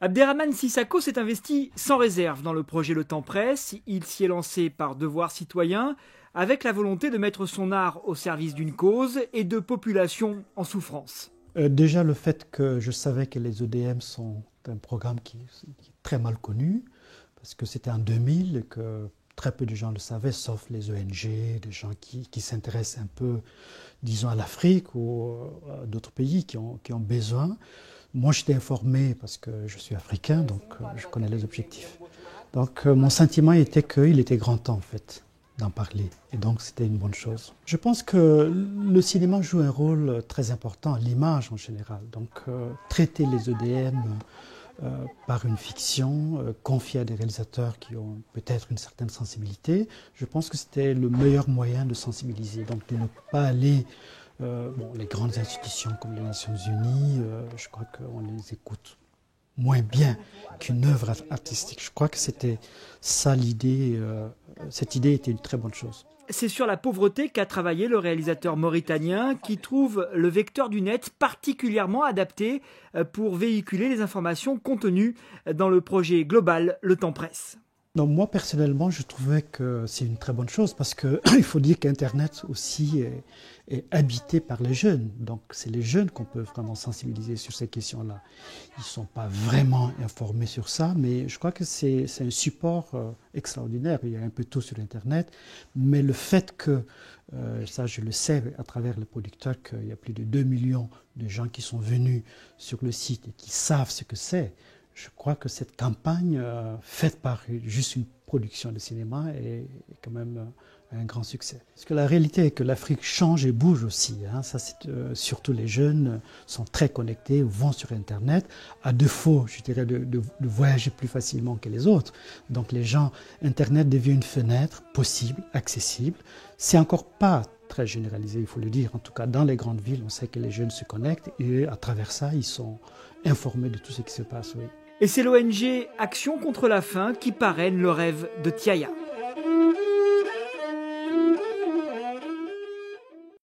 Abderrahmane Sissako s'est investi sans réserve dans le projet Le Temps Presse. Il s'y est lancé par devoir citoyen, avec la volonté de mettre son art au service d'une cause et de populations en souffrance. Déjà le fait que je savais que les EDM sont un programme qui est très mal connu, parce que c'était en 2000 et que très peu de gens le savaient, sauf les ONG, des gens qui s'intéressent un peu, disons, à l'Afrique ou à d'autres pays qui ont besoin. Moi, j'étais informé parce que je suis africain, donc je connais les objectifs. Donc mon sentiment était qu'il était grand temps, en fait, d'en parler. Et donc, c'était une bonne chose. Je pense que le cinéma joue un rôle très important, l'image en général. Donc, traiter les EDM par une fiction, confiée à des réalisateurs qui ont peut-être une certaine sensibilité, je pense que c'était le meilleur moyen de sensibiliser. Donc, de ne pas aller... les grandes institutions comme les Nations Unies, je crois qu'on les écoute moins bien qu'une œuvre artistique. Je crois que c'était ça l'idée. Cette idée était une très bonne chose. C'est sur la pauvreté qu'a travaillé le réalisateur mauritanien qui trouve le vecteur du net particulièrement adapté pour véhiculer les informations contenues dans le projet global Le Temps Presse. Donc moi, personnellement, je trouvais que c'est une très bonne chose parce qu'il faut dire qu'Internet aussi est habité par les jeunes. Donc c'est les jeunes qu'on peut vraiment sensibiliser sur ces questions-là. Ils ne sont pas vraiment informés sur ça, mais je crois que c'est un support extraordinaire. Il y a un peu tout sur Internet, mais le fait que, ça je le sais à travers les producteurs, qu'il y a plus de 2 millions de gens qui sont venus sur le site et qui savent ce que c'est, je crois que cette campagne faite par juste une production de cinéma est quand même un grand succès. Parce que la réalité est que l'Afrique change et bouge aussi. Ça, surtout les jeunes sont très connectés, vont sur Internet, à défaut, je dirais, de voyager plus facilement que les autres. Donc les gens, Internet devient une fenêtre possible, accessible. C'est encore pas très généralisé, il faut le dire. En tout cas, dans les grandes villes, on sait que les jeunes se connectent et à travers ça, ils sont informés de tout ce qui se passe. Oui. Et c'est l'ONG Action contre la faim qui parraine le rêve de Tiaya.